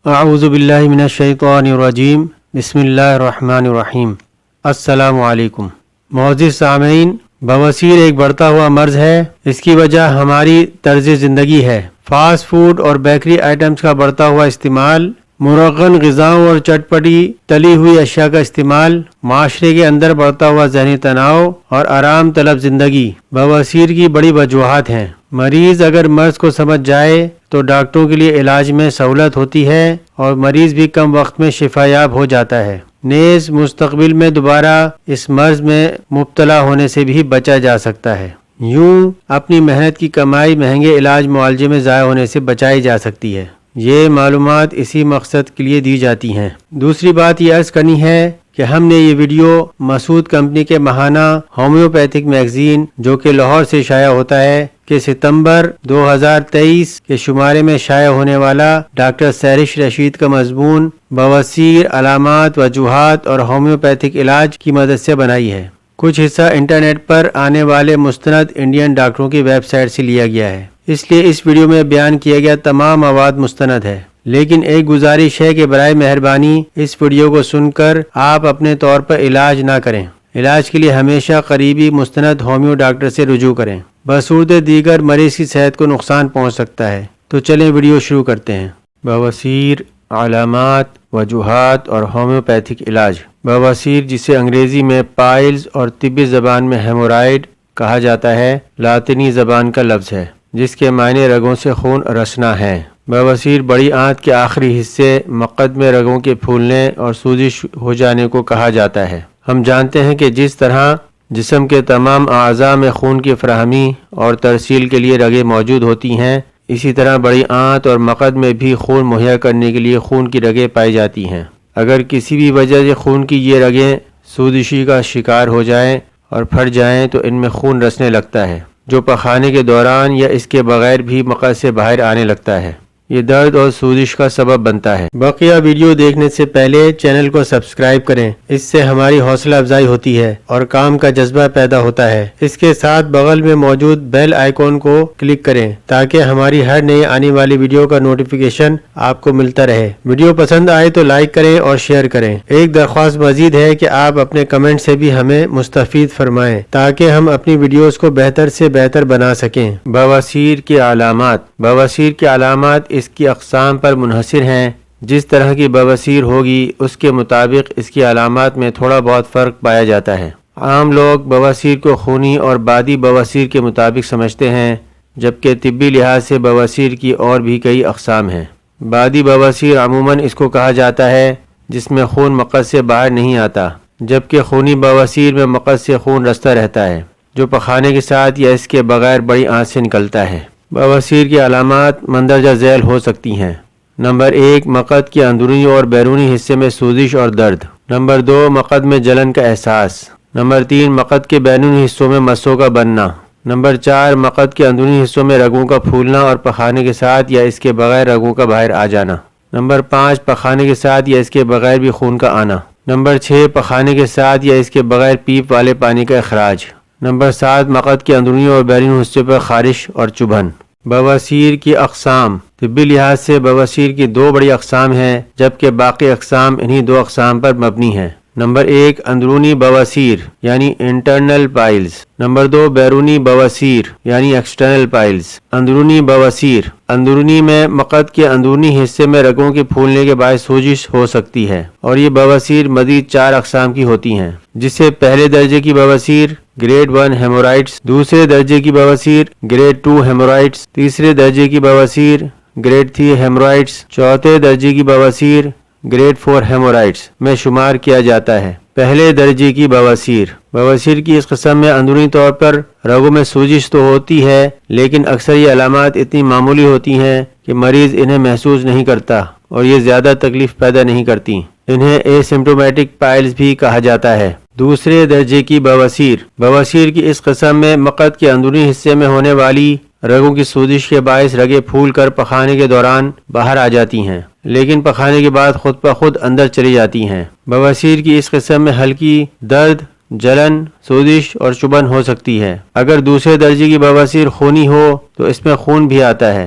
اعوذ باللہ من الشیطان الرجیم بسم اللہ الرحمن الرحیم۔ السلام علیکم معزز سامعین، بواسیر ایک بڑھتا ہوا مرض ہے۔ اس کی وجہ ہماری طرز زندگی ہے۔ فاسٹ فوڈ اور بیکری آئٹمز کا بڑھتا ہوا استعمال، مرغن غذاؤں اور چٹپٹی تلی ہوئی اشیاء کا استعمال، معاشرے کے اندر بڑھتا ہوا ذہنی تناؤ اور آرام طلب زندگی بواسیر کی بڑی وجوہات ہیں۔ مریض اگر مرض کو سمجھ جائے تو ڈاکٹروں کے لیے علاج میں سہولت ہوتی ہے اور مریض بھی کم وقت میں شفا یاب ہو جاتا ہے۔ نیز مستقبل میں دوبارہ اس مرض میں مبتلا ہونے سے بھی بچا جا سکتا ہے۔ یوں اپنی محنت کی کمائی مہنگے علاج معالجے میں ضائع ہونے سے بچائی جا سکتی ہے۔ یہ معلومات اسی مقصد کے لیے دی جاتی ہیں۔ دوسری بات یہ عرض کرنی ہے کہ ہم نے یہ ویڈیو مسعود کمپنی کے ماہانہ ہومیوپیتھک میگزین جو کہ لاہور سے شائع ہوتا ہے کہ ستمبر 2023 کے شمارے میں شائع ہونے والا ڈاکٹر سہرش رشید کا مضمون بواسیر، علامات، وجوہات اور ہومیوپیتھک علاج کی مدد سے بنائی ہے۔ کچھ حصہ انٹرنیٹ پر آنے والے مستند انڈین ڈاکٹروں کی ویب سائٹ سے لیا گیا ہے، اس لیے اس ویڈیو میں بیان کیا گیا تمام مواد مستند ہے، لیکن ایک گزارش ہے کہ برائے مہربانی اس ویڈیو کو سن کر آپ اپنے طور پر علاج نہ کریں۔ علاج کے لیے ہمیشہ قریبی مستند ہومیو ڈاکٹر سے رجوع کریں، بصورت دیگر مریض کی صحت کو نقصان پہنچ سکتا ہے۔ تو چلیں ویڈیو شروع کرتے ہیں۔ بواسیر، علامات، وجوہات اور ہومیوپیتھک علاج۔ بواسیر، جسے انگریزی میں پائلز اور طبی زبان میں ہیمورائڈ کہا جاتا ہے، لاطینی زبان کا لفظ ہے جس کے معنی رگوں سے خون رسنا ہے۔ بواسیر بڑی آنت کے آخری حصے مقعد میں رگوں کے پھولنے اور سوزش ہو جانے کو کہا جاتا ہے۔ ہم جانتے ہیں کہ جس طرح جسم کے تمام اعضاء میں خون کی فراہمی اور ترسیل کے لیے رگیں موجود ہوتی ہیں، اسی طرح بڑی آنت اور مقعد میں بھی خون مہیا کرنے کے لیے خون کی رگیں پائی جاتی ہیں۔ اگر کسی بھی وجہ سے خون کی یہ رگیں سوزشی کا شکار ہو جائیں اور پھٹ جائیں تو ان میں خون رسنے لگتا ہے، جو پخانے کے دوران یا اس کے بغیر بھی مقعد سے باہر آنے لگتا ہے۔ یہ درد اور سوزش کا سبب بنتا ہے۔ بقیہ ویڈیو دیکھنے سے پہلے چینل کو سبسکرائب کریں، اس سے ہماری حوصلہ افزائی ہوتی ہے اور کام کا جذبہ پیدا ہوتا ہے۔ اس کے ساتھ بغل میں موجود بیل آئیکن کو کلک کریں تاکہ ہماری ہر نئی آنے والی ویڈیو کا نوٹیفیکیشن آپ کو ملتا رہے۔ ویڈیو پسند آئے تو لائک کریں اور شیئر کریں۔ ایک درخواست مزید ہے کہ آپ اپنے کمنٹ سے بھی ہمیں مستفید فرمائیں تاکہ ہم اپنی ویڈیوز کو بہتر سے بہتر بنا سکیں۔ بواسیر کی علامات۔ بواسیر کی علامات اس کی اقسام پر منحصر ہیں۔ جس طرح کی بواسیر ہوگی اس کے مطابق اس کی علامات میں تھوڑا بہت فرق پایا جاتا ہے۔ عام لوگ بواسیر کو خونی اور بادی بواسیر کے مطابق سمجھتے ہیں، جبکہ طبی لحاظ سے بواسیر کی اور بھی کئی اقسام ہیں۔ بادی بواسیر عموماً اس کو کہا جاتا ہے جس میں خون مقعد سے باہر نہیں آتا، جبکہ خونی بواسیر میں مقعد سے خون رستا رہتا ہے، جو پخانے کے ساتھ یا اس کے بغیر بڑی آنت سے نکلتا ہے۔ بواسیر کی علامات مندرجہ ذیل ہو سکتی ہیں۔ نمبر 1، مقعد کے اندرونی اور بیرونی حصے میں سوزش اور درد۔ نمبر 2، مقعد میں جلن کا احساس۔ نمبر 3، مقعد کے بیرونی حصوں میں مسوں کا بننا۔ نمبر 4، مقعد کے اندرونی حصوں میں رگوں کا پھولنا اور پخانے کے ساتھ یا اس کے بغیر رگوں کا باہر آ جانا۔ نمبر 5، پخانے کے ساتھ یا اس کے بغیر بھی خون کا آنا۔ نمبر 6، پخانے کے ساتھ یا اس کے بغیر پیپ والے پانی کا اخراج۔ نمبر 7، مقعد کے اندرونی اور بیرونی حصے پر خارش اور چبھن۔ بواسیر کی اقسام۔ طبی لحاظ سے بواسیر کی 2 بڑی اقسام ہیں، جبکہ باقی اقسام انہی 2 اقسام پر مبنی ہیں۔ نمبر 1، اندرونی بواسیر یعنی انٹرنل پائلز۔ نمبر 2، بیرونی بواسیر یعنی ایکسٹرنل پائلز۔ اندرونی بواسیر۔ اندرونی میں مقعد کے اندرونی حصے میں رگوں کے پھولنے کے باعث سوزش ہو سکتی ہے، اور یہ بواسیر مزید 4 اقسام کی ہوتی ہیں، جسے پہلے درجے کی بواسیر گریڈ 1 ہیمورائڈز، دوسرے درجے کی بواسیر گریڈ 2 ہیمورائڈز، تیسرے درجے کی بواسیر گریڈ 3 ہیمورائڈز، چوتھے درجے کی بواسیر گریڈ 4 ہیمورائڈز میں شمار کیا جاتا ہے۔ پہلے درجے کی بواسیر۔ بواسیر کی اس قسم میں اندرونی طور پر رگوں میں سوزش تو ہوتی ہے، لیکن اکثر یہ علامات اتنی معمولی ہوتی ہیں کہ مریض انہیں محسوس نہیں کرتا اور یہ زیادہ تکلیف پیدا نہیں کرتی۔ انہیں ایسمپٹومیٹک پائلز بھی کہا جاتا ہے۔ دوسرے درجے کی بواسیر۔ بواسیر کی اس قسم میں مقعد کے اندرونی حصے میں ہونے والی رگوں کی سوزش کے باعث رگیں پھول کر پخانے کے دوران باہر آ جاتی ہیں، لیکن پخانے کے بعد خود بخود اندر چلی جاتی ہیں۔ بواسیر کی اس قسم میں ہلکی درد، جلن، سوزش اور چبھن ہو سکتی ہے۔ اگر دوسرے درجے کی بواسیر خونی ہو تو اس میں خون بھی آتا ہے،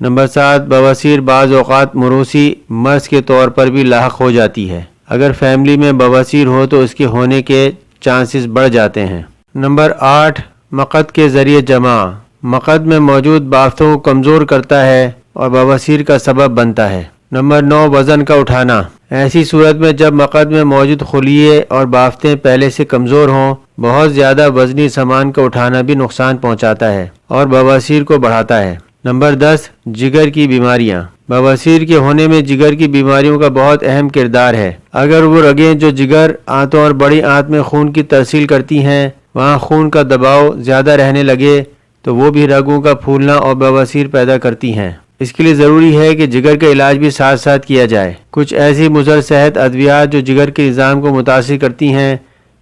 نمبر 7، بواسیر بعض اوقات موروثی مرض کے طور پر بھی لاحق ہو جاتی ہے۔ اگر فیملی میں بواسیر ہو تو اس کے ہونے کے چانسز بڑھ جاتے ہیں۔ نمبر 8، مقد کے ذریعے جمع۔ مقد میں موجود بافتوں کو کمزور کرتا ہے اور بواسیر کا سبب بنتا ہے۔ نمبر 9، وزن کا اٹھانا۔ ایسی صورت میں جب مقد میں موجود خلیے اور بافتیں پہلے سے کمزور ہوں، بہت زیادہ وزنی سامان کا اٹھانا بھی نقصان پہنچاتا ہے اور بواسیر کو بڑھاتا ہے۔ نمبر 10، جگر کی بیماریاں۔ بواسیر کے ہونے میں جگر کی بیماریوں کا بہت اہم کردار ہے۔ اگر وہ رگیں جو جگر، آنتوں اور بڑی آنت میں خون کی ترسیل کرتی ہیں وہاں خون کا دباؤ زیادہ رہنے لگے تو وہ بھی رگوں کا پھولنا اور بواسیر پیدا کرتی ہیں۔ اس کے لیے ضروری ہے کہ جگر کا علاج بھی ساتھ ساتھ کیا جائے۔ کچھ ایسی مضر صحت ادویات جو جگر کے نظام کو متاثر کرتی ہیں،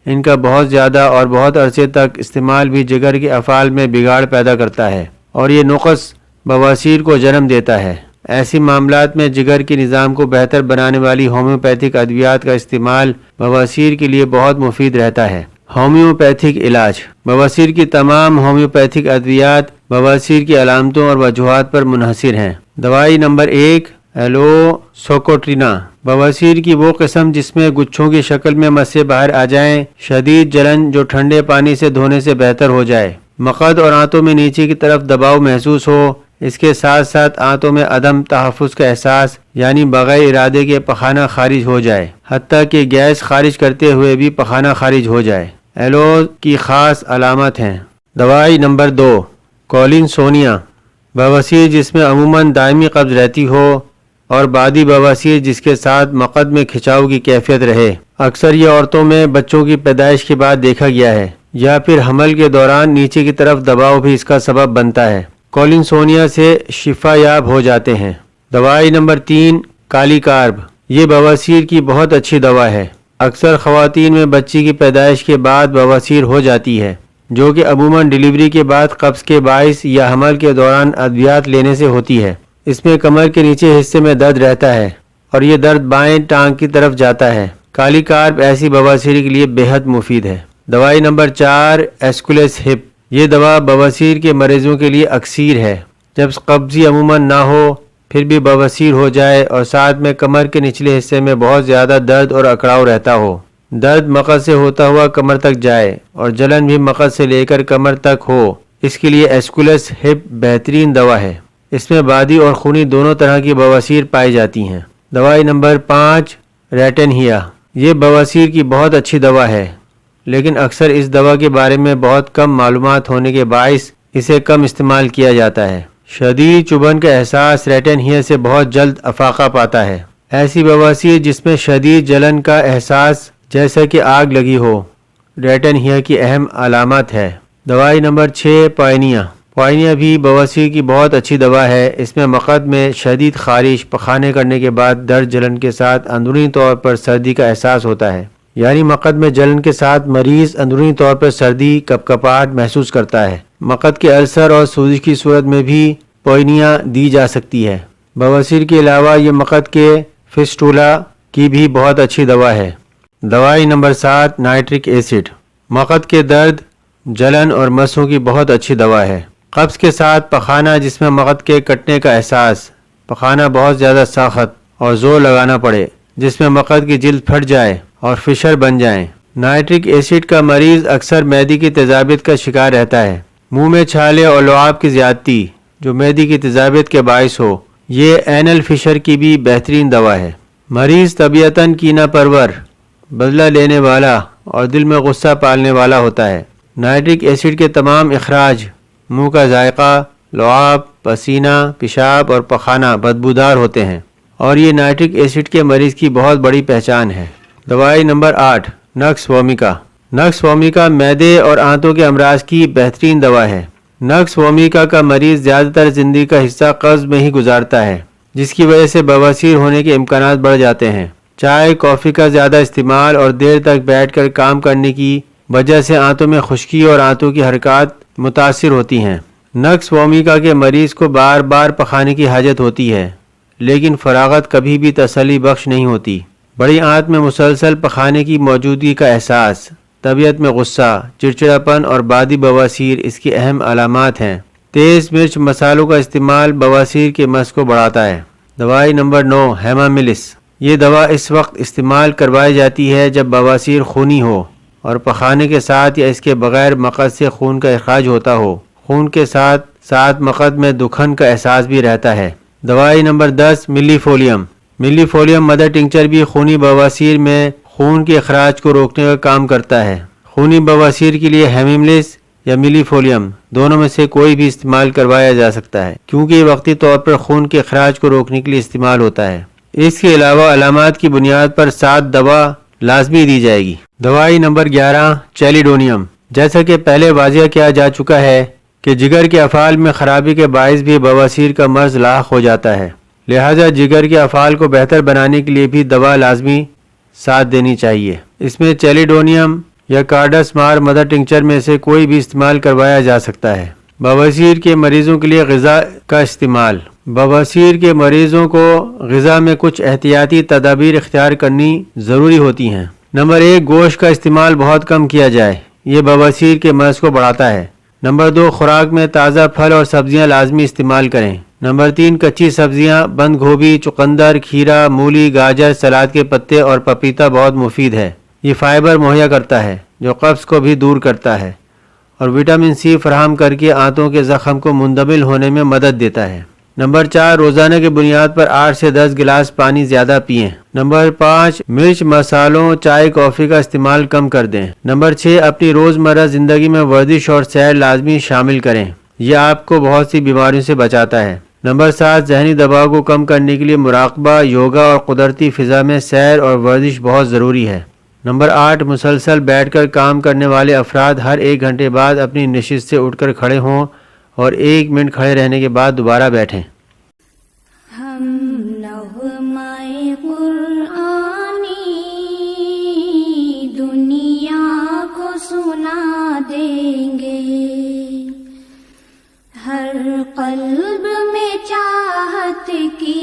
ان کا بہت زیادہ اور بہت عرصے تک استعمال بھی جگر کے افعال میں بگاڑ پیدا کرتا ہے اور یہ نقص بواسیر کو جنم دیتا ہے۔ ایسی معاملات میں جگر کے نظام کو بہتر بنانے والی ہومیوپیتھک ادویات کا استعمال بواسیر کے لیے بہت مفید رہتا ہے۔ ہومیوپیتھک علاج۔ بواسیر کی تمام ہومیوپیتھک ادویات بواسیر کی علامتوں اور وجوہات پر منحصر ہیں۔ دوائی نمبر 1، ایلوسوکوٹرینا۔ بواسیر کی وہ قسم جس میں گچھوں کی شکل میں مسے باہر آ جائیں، شدید جلن جو ٹھنڈے پانی سے دھونے سے بہتر ہو جائے، مقد اور آنتوں میں نیچے کی طرف دباؤ محسوس ہو، اس کے ساتھ ساتھ آنتوں میں عدم تحفظ کا احساس، یعنی بغیر ارادے کے پخانہ خارج ہو جائے، حتیٰ کہ گیس خارج کرتے ہوئے بھی پخانہ خارج ہو جائے۔ ایلو کی خاص علامت ہیں۔ دوائی نمبر 2، کولنسونیا۔ بواسیر جس میں عموماً دائمی قبض رہتی ہو اور بعدی بواسیر جس کے ساتھ مقد میں کھچاؤ کی کیفیت رہے، اکثر یہ عورتوں میں بچوں کی پیدائش کے بعد دیکھا گیا ہے یا پھر حمل کے دوران نیچے کی طرف دباؤ بھی اس کا سبب بنتا ہے۔ کولنسونیا سے شفا یاب ہو جاتے ہیں۔ دوائی نمبر 3، کالی کارب۔ یہ بواسیر کی بہت اچھی دوا ہے۔ اکثر خواتین میں بچی کی پیدائش کے بعد بواسیر ہو جاتی ہے، جو کہ عموماً ڈلیوری کے بعد قبض کے باعث یا حمل کے دوران ادویات لینے سے ہوتی ہے۔ اس میں کمر کے نیچے حصے میں درد رہتا ہے اور یہ درد بائیں ٹانگ کی طرف جاتا ہے۔ کالی کارب ایسی بواسیر کے لیے بہت مفید ہے۔ دوائی نمبر 4، ایسکولیس ہپ۔ یہ دوا بواسیر کے مریضوں کے لیے اکسیر ہے۔ جب قبضی عموماً نہ ہو پھر بھی بواسیر ہو جائے اور ساتھ میں کمر کے نچلے حصے میں بہت زیادہ درد اور اکڑاؤ رہتا ہو، درد مقد سے ہوتا ہوا کمر تک جائے اور جلن بھی مقد سے لے کر کمر تک ہو، اس کے لیے ایسکولیس ہپ بہترین دوا ہے۔ اس میں بادی اور خونی دونوں طرح کی بواسیر پائی جاتی ہیں۔ دوائی نمبر 5، ریٹنہیا۔ یہ بواسیر کی بہت اچھی دوا ہے، لیکن اکثر اس دوا کے بارے میں بہت کم معلومات ہونے کے باعث اسے کم استعمال کیا جاتا ہے۔ شدید چبھن کا احساس ریٹنہیا سے بہت جلد افاقہ پاتا ہے۔ ایسی بواسیر جس میں شدید جلن کا احساس جیسا کہ آگ لگی ہو، ریٹنہیا کی اہم علامت ہے۔ دوائی نمبر 6، پوائنیا۔ پوائنیا بھی بواسیر کی بہت اچھی دوا ہے۔ اس میں مقد میں شدید خارش، پخانے کرنے کے بعد درد جلن کے ساتھ اندرونی طور پر سردی کا احساس ہوتا ہے، یعنی مقد میں جلن کے ساتھ مریض اندرونی طور پر سردی، کپکپاہٹ محسوس کرتا ہے۔ مقد کے السر اور سوزش کی صورت میں بھی پوائنیا دی جا سکتی ہے۔ بواسیر کے علاوہ یہ مقد کے فسٹولا کی بھی بہت اچھی دوا ہے۔ دوائی نمبر 7، نائٹرک ایسڈ۔ مقد کے درد، جلن اور مسوں کی بہت اچھی دوا ہے۔ قبض کے ساتھ پخانہ جس میں مقد کے کٹنے کا احساس، پخانہ بہت زیادہ سخت اور زور لگانا پڑے، جس میں مقد کی جلد پھٹ جائے اور فشر بن جائیں۔ نائٹرک ایسڈ کا مریض اکثر معدے کی تیزابیت کا شکار رہتا ہے۔ منہ میں چھالے اور لعاب کی زیادتی جو معدے کی تیزابیت کے باعث ہو، یہ اینل فشر کی بھی بہترین دوا ہے۔ مریض طبیعتاً کینہ پرور، بدلہ لینے والا اور دل میں غصہ پالنے والا ہوتا ہے۔ نائٹرک ایسڈ کے تمام اخراج، منہ کا ذائقہ، لعاب، پسینہ، پیشاب اور پخانہ بدبودار ہوتے ہیں اور یہ نائٹرک ایسڈ کے مریض کی بہت بڑی پہچان ہے۔ دوائی نمبر 8، نکس وومیکا۔ نکس وومیکا معدے اور آنتوں کے امراض کی بہترین دوا ہے۔ نکس وومیکا کا مریض زیادہ تر زندگی کا حصہ قبض میں ہی گزارتا ہے، جس کی وجہ سے بواسیر ہونے کے امکانات بڑھ جاتے ہیں۔ چائے، کافی کا زیادہ استعمال اور دیر تک بیٹھ کر کام کرنے کی وجہ سے آنتوں میں خشکی اور آنتوں کی حرکات متاثر ہوتی ہیں۔ نکس وومیکا کے مریض کو بار بار پخانے کی حاجت ہوتی ہے، لیکن فراغت کبھی بھی تسلی بخش نہیں ہوتی۔ بڑی آنت میں مسلسل پخانے کی موجودگی کا احساس، طبیعت میں غصہ، چڑچڑاپن اور بادی بواسیر اس کی اہم علامات ہیں۔ تیز مرچ مسالوں کا استعمال بواسیر کے مرض کو بڑھاتا ہے۔ دوائی نمبر 9 ہیماملس۔ یہ دوا اس وقت استعمال کروائی جاتی ہے جب بواسیر خونی ہو اور پخانے کے ساتھ یا اس کے بغیر مقد سے خون کا اخراج ہوتا ہو۔ خون کے ساتھ ساتھ مقد میں دکھن کا احساس بھی رہتا ہے۔ دوائی نمبر 10 ملی فولیم۔ ملی فولیم مدر ٹنکچر بھی خونی بواسیر میں خون کے اخراج کو روکنے کا کام کرتا ہے۔ خونی بواسیر کے لیے ہیماملس یا ملی فولیم دونوں میں سے کوئی بھی استعمال کروایا جا سکتا ہے، کیونکہ یہ وقتی طور پر خون کے اخراج کو روکنے کے لیے استعمال ہوتا ہے۔ اس کے علاوہ علامات کی بنیاد پر 7 دوا لازمی دی جائے گی۔ دوائی نمبر 11 چیلیڈونیم۔ جیسا کہ پہلے واضح کیا جا چکا ہے کہ جگر کے افعال میں خرابی کے باعث بھی بواسیر کا مرض لاحق ہو جاتا ہے، لہذا جگر کے افعال کو بہتر بنانے کے لیے بھی دوا لازمی ساتھ دینی چاہیے۔ اس میں چیلیڈونیم یا کارڈس مار مدر ٹنکچر میں سے کوئی بھی استعمال کروایا جا سکتا ہے۔ بواسیر کے مریضوں کے لیے غذا کا استعمال۔ بواسیر کے مریضوں کو غذا میں کچھ احتیاطی تدابیر اختیار کرنی ضروری ہوتی ہیں۔ نمبر 1 گوشت کا استعمال بہت کم کیا جائے، یہ بواسیر کے مرض کو بڑھاتا ہے۔ نمبر 2 خوراک میں تازہ پھل اور سبزیاں لازمی استعمال کریں۔ نمبر 3 کچی سبزیاں بند گوبھی، چقندر، کھیرا، مولی، گاجر، سلاد کے پتے اور پپیتا بہت مفید ہے۔ یہ فائبر مہیا کرتا ہے جو قبض کو بھی دور کرتا ہے اور وٹامن سی فراہم کر کے آنتوں کے زخم کو مندمل ہونے میں مدد دیتا ہے۔ نمبر 4 روزانہ کی بنیاد پر 8 سے 10 گلاس پانی زیادہ پئیں۔ نمبر 5 مرچ مسالوں، چائے، کافی کا استعمال کم کر دیں۔ نمبر 6 اپنی روزمرہ زندگی میں ورزش اور سیر لازمی شامل کریں، یہ آپ کو بہت سی بیماریوں سے بچاتا ہے۔ نمبر 7 ذہنی دباؤ کو کم کرنے کے لیے مراقبہ، یوگا اور قدرتی فضا میں سیر اور ورزش بہت ضروری ہے۔ نمبر 8 مسلسل بیٹھ کر کام کرنے والے افراد ہر 1 گھنٹے بعد اپنی نشست سے اٹھ کر کھڑے ہوں اور 1 منٹ کھڑے رہنے کے بعد دوبارہ بیٹھیں۔ ہم نغمۂ قرآنی دنیا کو سنا دیں گے، ہر قلب میں چاہت کی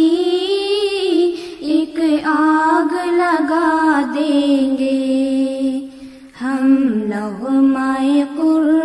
ایک آگ لگا دیں گے۔ ہم نغمۂ قرآن